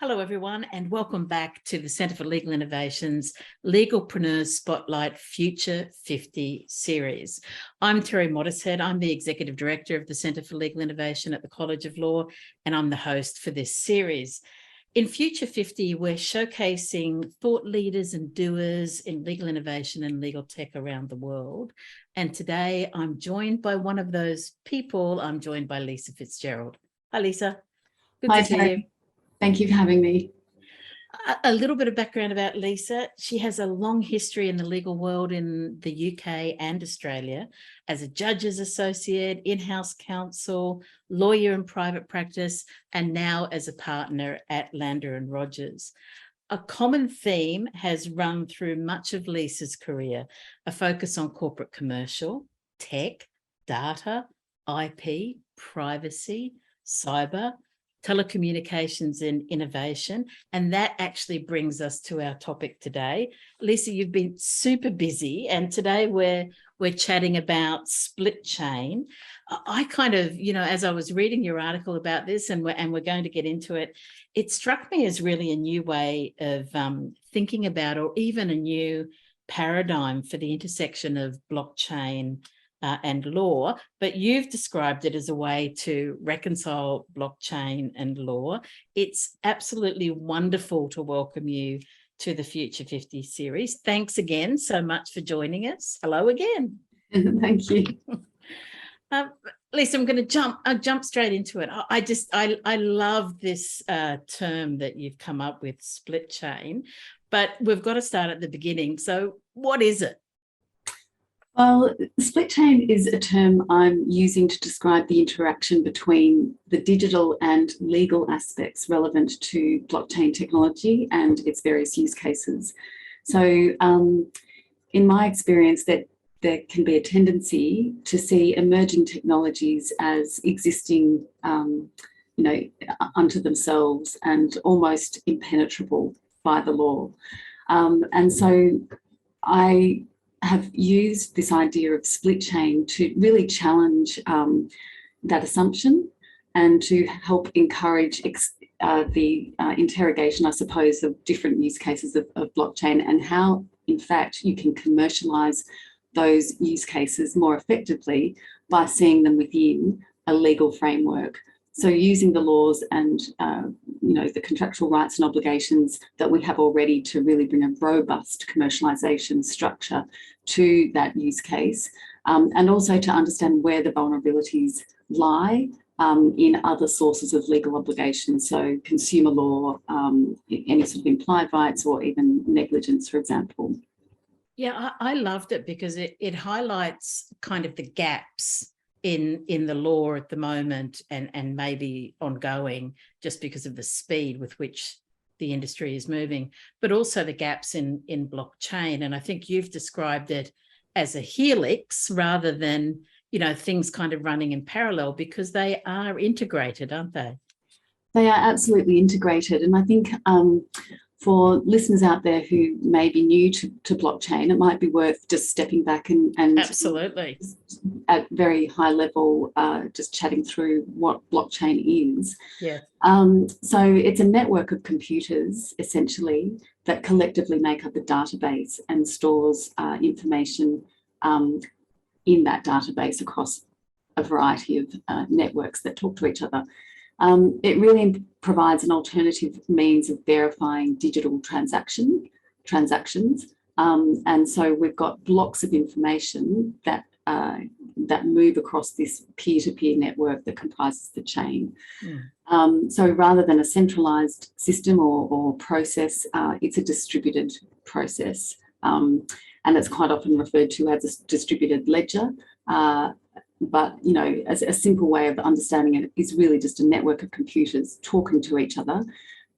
Hello, everyone, and welcome back to the Centre for Legal Innovation's Legalprenuers Spotlight Future 50 series. I'm Terry Modishead. I'm the Executive Director of the Centre for Legal Innovation at the College of Law, and I'm the host for this series. In Future 50, we're showcasing thought leaders and doers in legal innovation and legal tech around the world. And today I'm joined by one of those people. I'm joined by Lisa Fitzgerald. Hi, Lisa. Good to see you. Thank you for having me. A little bit of background about Lisa. She has a long history in the legal world in the UK and Australia as a judge's associate, in-house counsel, lawyer in private practice, and now as a partner at Lander & Rogers. A common theme has run through much of Lisa's career, a focus on corporate commercial, tech, data, IP, privacy, cyber, telecommunications and innovation. And that actually brings us to our topic today. Lisa, you've been super busy, and today we're chatting about Splitchain. I kind of, as I was reading your article about this, and we're going to get into it, it struck me as really a new way of thinking about, or even a new paradigm for the intersection of blockchain and law, but you've described it as a way to reconcile blockchain and law. It's absolutely wonderful to welcome you to the Future 50 series. Thanks again so much for joining us. Hello again. Thank you. Lisa, I'm going to jump straight into it. I love this term that you've come up with, Splitchain, but we've got to start at the beginning. So what is it? Well, Splitchain is a term I'm using to describe the interaction between the digital and legal aspects relevant to blockchain technology and its various use cases. So in my experience, that there can be a tendency to see emerging technologies as existing unto themselves and almost impenetrable by the law. And so I have used this idea of Splitchain to really challenge that assumption and to help encourage the interrogation, I suppose, of different use cases of blockchain and how, in fact, you can commercialize those use cases more effectively by seeing them within a legal framework. So using the laws and the contractual rights and obligations that we have already to really bring a robust commercialisation structure to that use case, and also to understand where the vulnerabilities lie in other sources of legal obligations, so consumer law, any sort of implied rights, or even negligence, for example. Yeah, I loved it because it highlights kind of the gaps in the law at the moment and maybe ongoing, just because of the speed with which the industry is moving, but also the gaps in blockchain. And I think you've described it as a helix rather than, things kind of running in parallel, because they are integrated, aren't they? They are absolutely integrated. And I think for listeners out there who may be new to blockchain, it might be worth just stepping back and absolutely, at very high level, just chatting through what blockchain is. Yeah. So it's a network of computers, essentially, that collectively make up a database and stores information in that database across a variety of networks that talk to each other. It really provides an alternative means of verifying digital transactions. And so we've got blocks of information that move across this peer-to-peer network that comprises the chain. So rather than a centralized system or process, it's a distributed process. And it's quite often referred to as a distributed ledger. But, as a simple way of understanding it is really just a network of computers talking to each other,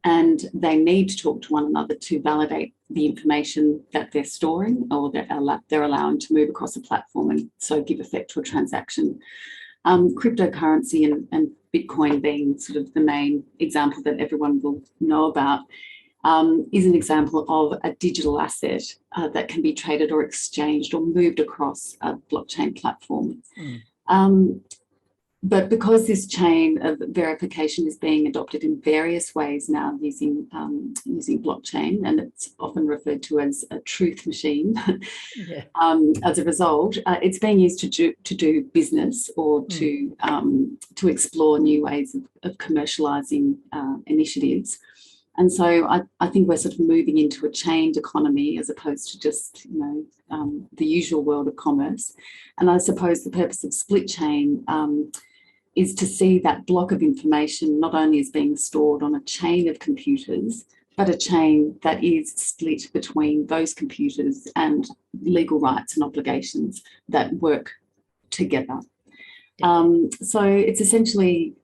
and they need to talk to one another to validate the information that they're storing or that they're allowing to move across a platform and so give effect to a transaction. Cryptocurrency and Bitcoin being sort of the main example that everyone will know about, is an example of a digital asset that can be traded or exchanged or moved across a blockchain platform. but because this chain of verification is being adopted in various ways now using blockchain, and it's often referred to as a truth machine, Yeah. as a result, it's being used to do business or to explore new ways of commercialising initiatives. And so I think we're sort of moving into a chained economy as opposed to just, the usual world of commerce. And I suppose the purpose of Splitchain is to see that block of information not only as being stored on a chain of computers, but a chain that is split between those computers and legal rights and obligations that work together. So it's essentially,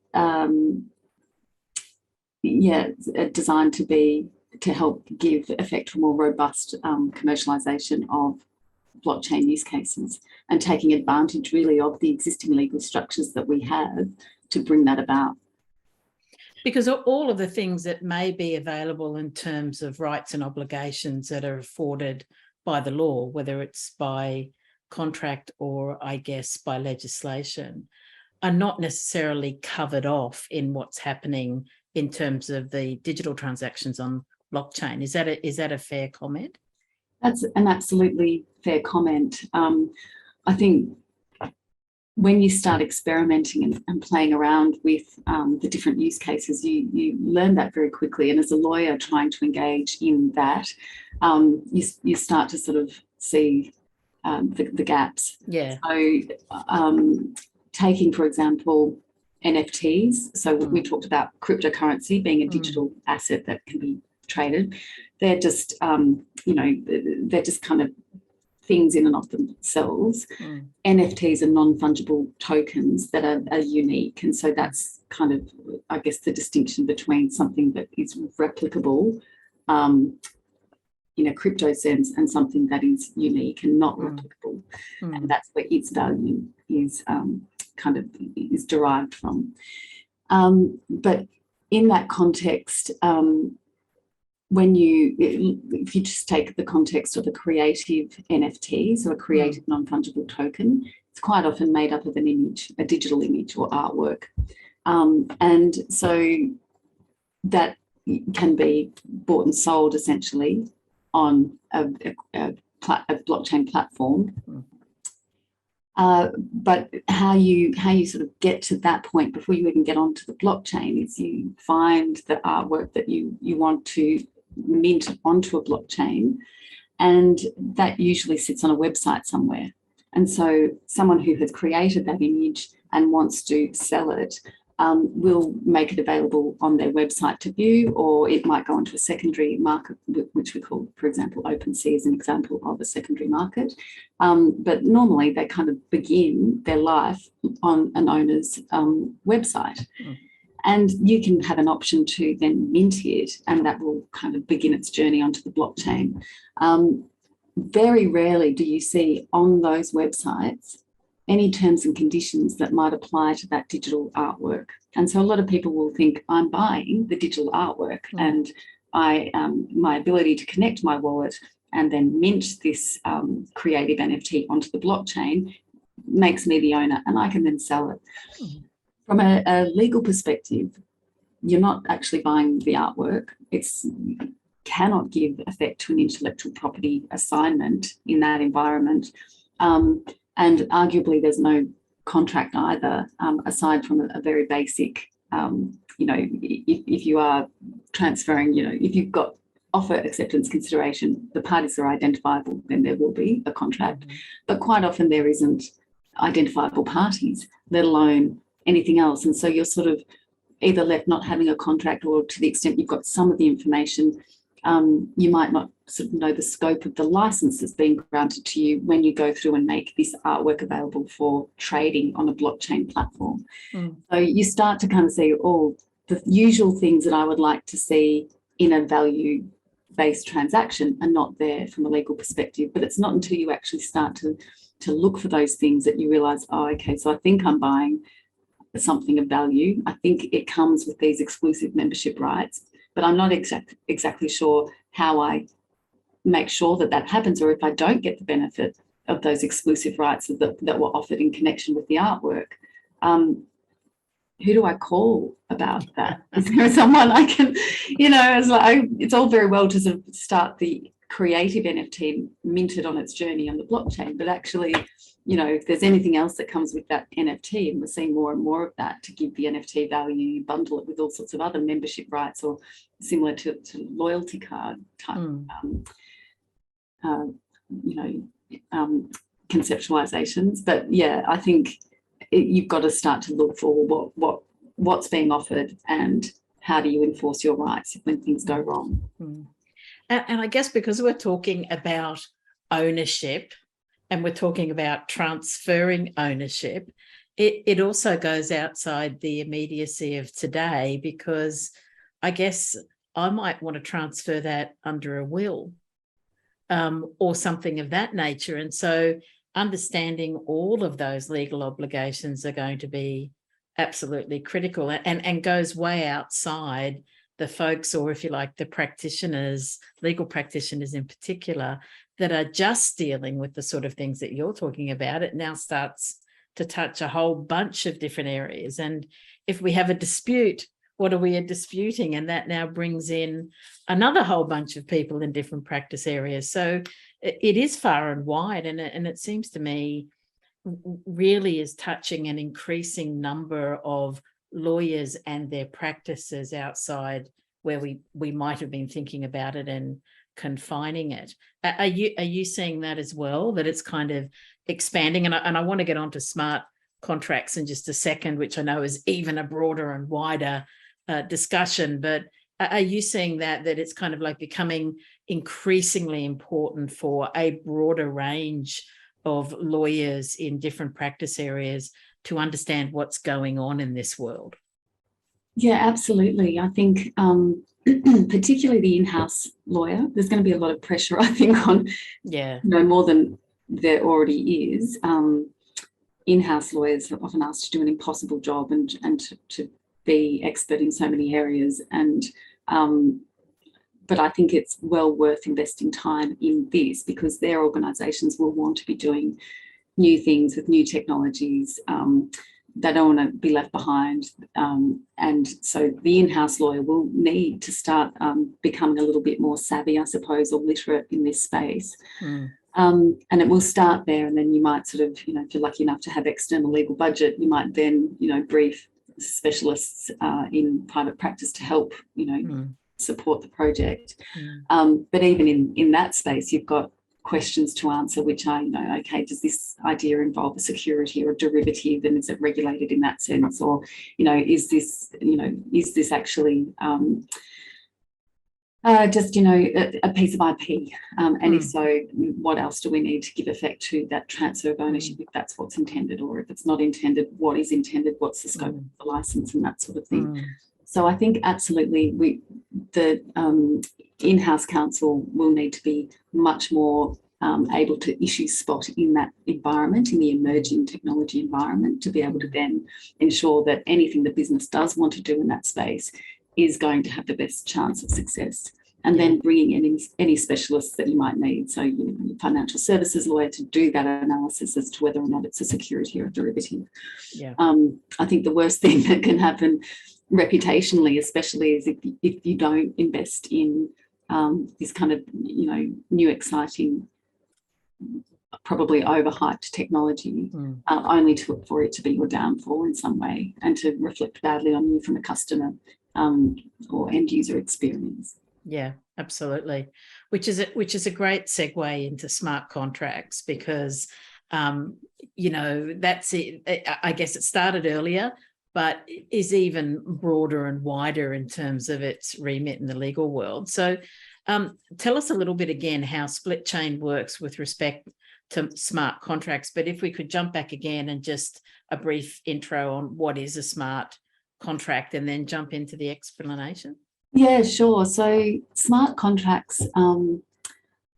designed to help give effect to more robust commercialisation of blockchain use cases and taking advantage really of the existing legal structures that we have to bring that about. Because all of the things that may be available in terms of rights and obligations that are afforded by the law, whether it's by contract or I guess by legislation, are not necessarily covered off in what's happening in terms of the digital transactions on blockchain. Is that a fair comment? That's an absolutely fair comment. I think when you start experimenting and playing around with the different use cases, you learn that very quickly. And as a lawyer trying to engage in that, you start to sort of see the gaps. Yeah. So taking, for example, NFTs. So we talked about cryptocurrency being a digital asset that can be traded. They're just, they're just kind of things in and of themselves. NFTs are non-fungible tokens that are unique. And so that's kind of, I guess, the distinction between something that is replicable in a crypto sense and something that is unique and not replicable. And that's where its value is is derived from. But in that context, if you just take the context of a creative NFT, so a creative non-fungible token, it's quite often made up of an image, a digital image or artwork. And so that can be bought and sold essentially on a blockchain platform. But how you sort of get to that point before you even get onto the blockchain is you find the artwork that you want to mint onto a blockchain, and that usually sits on a website somewhere. And so someone who has created that image and wants to sell it will make it available on their website to view, or it might go onto a secondary market, which we call, for example, OpenSea is an example of a secondary market. But normally they kind of begin their life on an owner's website. And you can have an option to then mint it, and that will kind of begin its journey onto the blockchain. Very rarely do you see on those websites any terms and conditions that might apply to that digital artwork. And so a lot of people will think, I'm buying the digital artwork and my ability to connect my wallet and then mint this creative NFT onto the blockchain makes me the owner, and I can then sell it. From a legal perspective, you're not actually buying the artwork. You cannot give effect to an intellectual property assignment in that environment. And arguably there's no contract either, aside from a very basic, if you are transferring, if you've got offer acceptance consideration, the parties are identifiable, then there will be a contract. But quite often there isn't identifiable parties, let alone anything else. And so you're sort of either left not having a contract, or to the extent you've got some of the information, you might not sort of know the scope of the license that's being granted to you when you go through and make this artwork available for trading on a blockchain platform. So you start to kind of see all the usual things that I would like to see in a value-based transaction are not there from a legal perspective. But it's not until you actually start to look for those things that you realise, oh, okay, so I think I'm buying something of value. I think it comes with these exclusive membership rights, but I'm not exactly sure how I make sure that happens, or if I don't get the benefit of those exclusive rights that were offered in connection with the artwork. who do I call about that? Is there someone I can, it's like, it's all very well to sort of start the creative NFT minted on its journey on the blockchain, but actually, if there's anything else that comes with that NFT, and we're seeing more and more of that, to give the NFT value, you bundle it with all sorts of other membership rights, or similar to loyalty card type, conceptualizations. But yeah, I think you've got to start to look for what's being offered, and how do you enforce your rights when things go wrong. And I guess because we're talking about ownership, and we're talking about transferring ownership, it also goes outside the immediacy of today, because I guess I might want to transfer that under a will, or something of that nature. And so understanding all of those legal obligations are going to be absolutely critical, and goes way outside the folks, or if you like, the practitioners, legal practitioners in particular, that are just dealing with the sort of things that you're talking about. It now starts to touch a whole bunch of different areas. And if we have a dispute, what are we disputing? And that now brings in another whole bunch of people in different practice areas. So it is far and wide, and it seems to me really is touching an increasing number of lawyers and their practices outside where we might have been thinking about it and confining it. Are you seeing that as well, that it's kind of expanding? And I want to get on to smart contracts in just a second, which I know is even a broader and wider discussion, but are you seeing that it's kind of like becoming increasingly important for a broader range of lawyers in different practice areas to understand what's going on in this world? Yeah, absolutely. I think particularly the in-house lawyer, there's going to be a lot of pressure, I think, on, more than there already is. In-house lawyers are often asked to do an impossible job, and to be expert in so many areas. And but I think it's well worth investing time in this, because their organisations will want to be doing new things with new technologies. They don't want to be left behind. And so the in-house lawyer will need to start becoming a little bit more savvy, I suppose, or literate in this space. And it will start there. And then you might sort of, if you're lucky enough to have external legal budget, you might then, brief specialists in private practice to help, support the project. But even in that space, you've got questions to answer, which are, okay, does this idea involve a security or a derivative, and is it regulated in that sense? Or, is this actually just, a piece of IP? And if so, what else do we need to give effect to that transfer of ownership, if that's what's intended? Or if it's not intended, what is intended? What's the scope of the license, and that sort of thing? So I think absolutely the in-house counsel will need to be much more able to issue spot in that environment, in the emerging technology environment, to be able to then ensure that anything the business does want to do in that space is going to have the best chance of success. And then bringing in any specialists that you might need. So, financial services lawyer to do that analysis as to whether or not it's a security or a derivative. I think the worst thing that can happen reputationally, especially, is if you don't invest in this kind of, new, exciting, probably overhyped technology, only for it to be your downfall in some way, and to reflect badly on you from a customer or end user experience. Yeah, absolutely. Which is a great segue into smart contracts, because that's it. I guess it started earlier, but is even broader and wider in terms of its remit in the legal world. So tell us a little bit again how Splitchain works with respect to smart contracts. But if we could jump back again and just a brief intro on what is a smart contract, and then jump into the explanation. Yeah, sure. So smart contracts are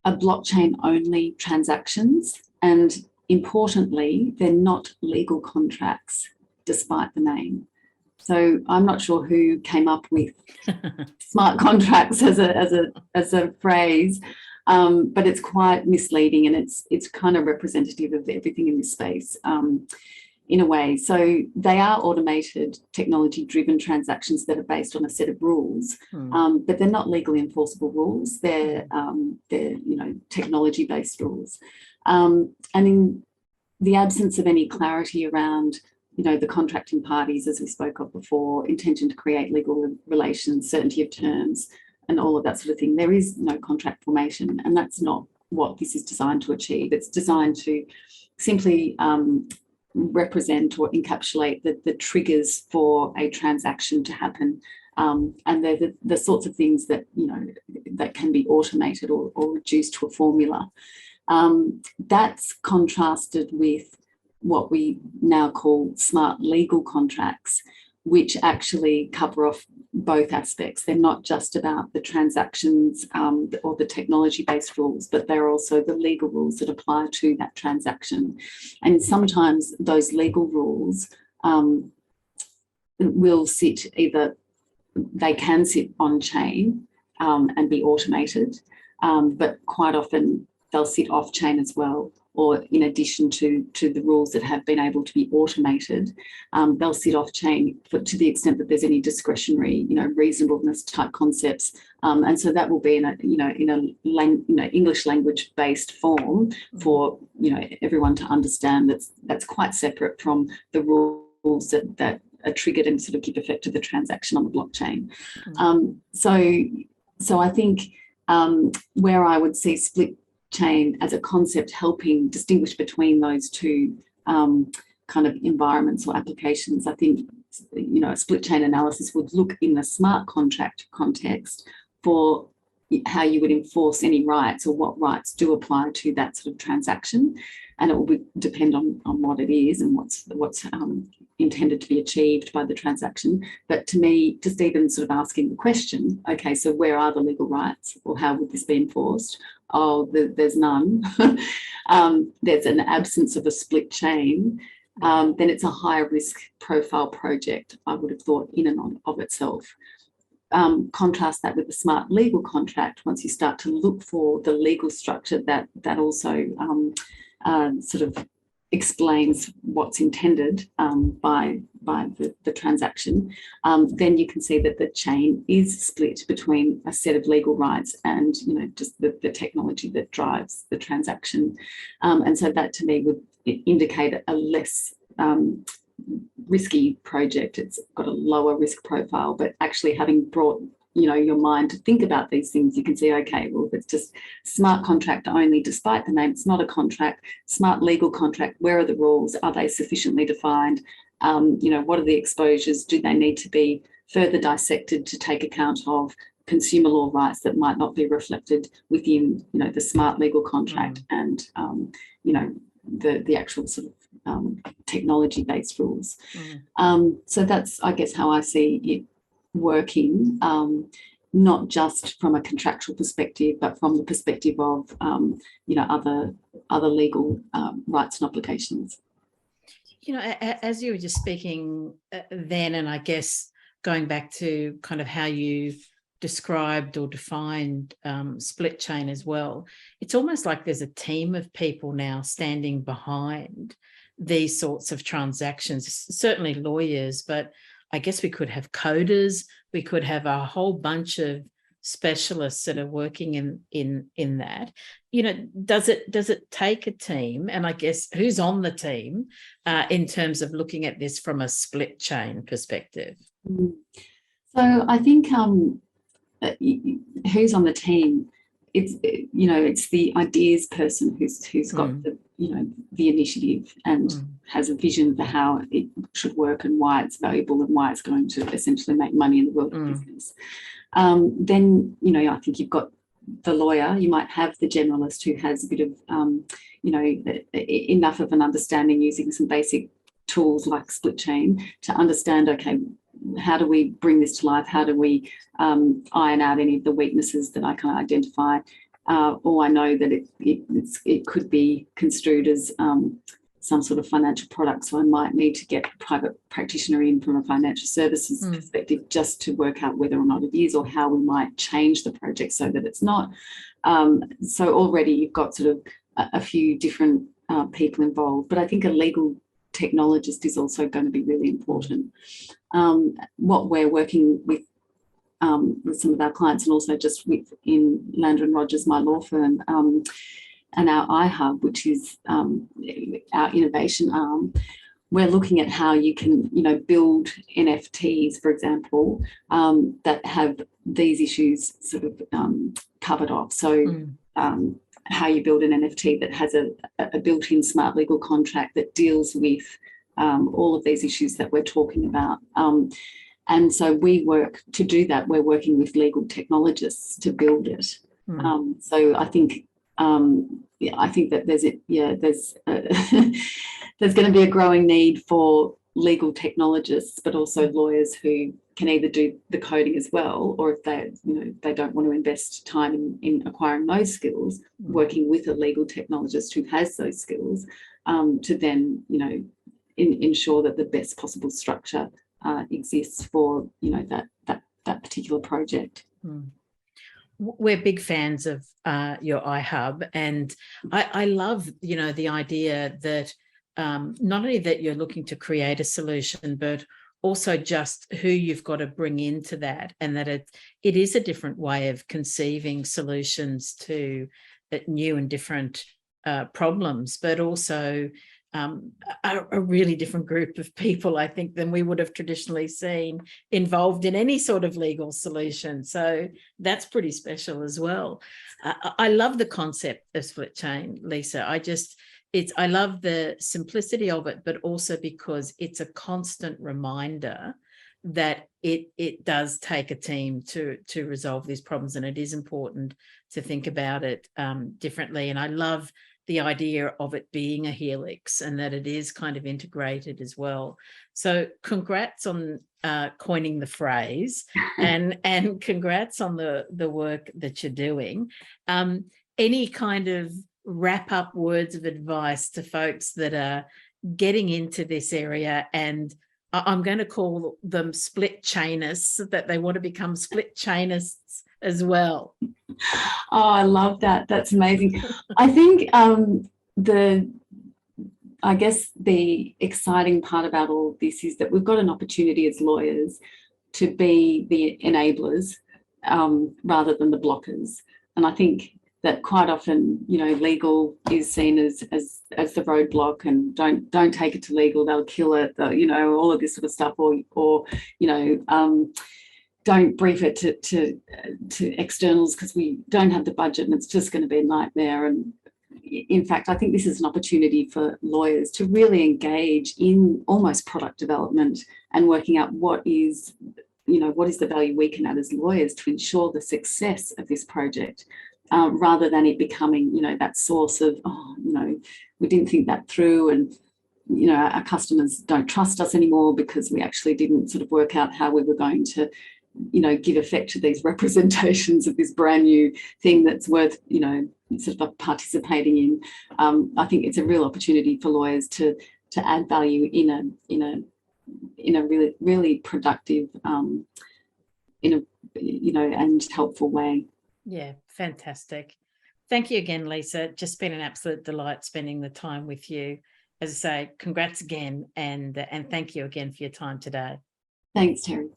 blockchain-only transactions, and importantly, they're not legal contracts, despite the name. So I'm not sure who came up with smart contracts as a phrase, but it's quite misleading, and it's kind of representative of everything in this space. in a way. So they are automated, technology-driven transactions that are based on a set of rules, but they're not legally enforceable rules. They're technology-based rules. And in the absence of any clarity around, the contracting parties, as we spoke of before, intention to create legal relations, certainty of terms, and all of that sort of thing, there is no contract formation, and that's not what this is designed to achieve. It's designed to simply represent or encapsulate the triggers for a transaction to happen, and they're the sorts of things that that can be automated or reduced to a formula. That's contrasted with what we now call smart legal contracts, which actually cover off both aspects. They're not just about the transactions or the technology-based rules, but they're also the legal rules that apply to that transaction. And sometimes those legal rules will sit they can sit on chain and be automated, but quite often they'll sit off chain as well, or in addition to the rules that have been able to be automated, they'll sit off chain to the extent that there's any discretionary, reasonableness type concepts, and so that will be in a English language based form for everyone to understand. That's quite separate from the rules that are triggered and sort of give effect to the transaction on the blockchain. So I think where I would see Splitchain as a concept helping distinguish between those two kind of environments or applications, I think a split chain analysis would look in the smart contract context for how you would enforce any rights or what rights do apply to that sort of transaction, and it will depend on what it is and what's intended to be achieved by the transaction. But to me, just even sort of asking the question, okay, so where are the legal rights, or how would this be enforced? Oh, there's none. There's an absence of a split chain. Then it's a higher risk profile project, I would have thought, in and of itself. Contrast that with the smart legal contract. Once you start to look for the legal structure that also sort of explains what's intended by the transaction, then you can see that the chain is split between a set of legal rights and just the technology that drives the transaction, and so that to me would indicate a less risky project. It's got a lower risk profile, but actually having brought your mind to think about these things, you can see, okay, well, if it's just smart contract only, despite the name, it's not a contract. Smart legal contract, where are the rules? Are they sufficiently defined? What are the exposures? Do they need to be further dissected to take account of consumer law rights that might not be reflected within the smart legal contract and the actual sort of technology-based rules? So that's, I guess, how I see it working, not just from a contractual perspective, but from the perspective of other legal rights and obligations. As you were just speaking then, and I guess going back to kind of how you described or defined split chain as well, it's almost like there's a team of people now standing behind these sorts of transactions, certainly lawyers, but I guess we could have coders, we could have a whole bunch of specialists that are working in that. Does it take a team? And I guess who's on the team in terms of looking at this from a split chain perspective? So I think who's on the team, it's the ideas person who's got the initiative and has a vision for how it should work and why it's valuable and why it's going to essentially make money in the world of business. Then I think you've got the lawyer. You might have the generalist who has a bit of enough of an understanding using some basic tools like Splitchain to understand, okay, how do we bring this to life? How do we iron out any of the weaknesses that I can identify? Or I know that it could be construed as some sort of financial product, so I might need to get a private practitioner in from a financial services perspective just to work out whether or not it is, or how we might change the project so that it's not. So already you've got sort of a few different people involved, but I think a legal technologist is also going to be really important. What we're working with some of our clients, and also just in Landon Rogers, my law firm, and our iHub, which is our innovation arm, we're looking at how you can, build NFTs, for example, that have these issues sort of covered off. So how you build an NFT that has a built-in smart legal contract that deals with all of these issues that we're talking about. And so we work to do that. We're working with legal technologists to build it. So I think that there's going to be a growing need for legal technologists, but also lawyers who can either do the coding as well, or if they don't want to invest time in acquiring those skills, working with a legal technologist who has those skills, to then ensure that the best possible structure exists for that particular project. We're big fans of your iHub, and I love the idea that not only that you're looking to create a solution, but also just who you've got to bring into that, and that it is a different way of conceiving solutions to new and different problems, but also a really different group of people, I think, than we would have traditionally seen involved in any sort of legal solution. So that's pretty special as well. I love the concept of Splitchain, Lisa. I love the simplicity of it, but also because it's a constant reminder that it does take a team to resolve these problems, and it is important to think about it differently. And I love the idea of it being a helix, and that it is kind of integrated as well. So congrats on coining the phrase, and congrats on the work that you're doing. Any kind of wrap up words of advice to folks that are getting into this area, and I'm going to call them Splitchainists, that they want to become Splitchainists as well? Oh, I love that. That's amazing. I think I guess the exciting part about all of this is that we've got an opportunity as lawyers to be the enablers rather than the blockers. And I think that quite often, legal is seen as the roadblock, and don't take it to legal, they'll kill it, all of this sort of stuff, or don't brief it to externals because we don't have the budget and it's just going to be a nightmare. And in fact, I think this is an opportunity for lawyers to really engage in almost product development and working out what is the value we can add as lawyers to ensure the success of this project, rather than it becoming, that source of, we didn't think that through, and our customers don't trust us anymore because we actually didn't sort of work out how we were going to give effect to these representations of this brand new thing that's worth, sort of participating in. I think it's a real opportunity for lawyers to add value in a really, really productive, and helpful way. Yeah, fantastic. Thank you again, Lisa. Just been an absolute delight spending the time with you. As I say, congrats again, and thank you again for your time today. Thanks, Terry.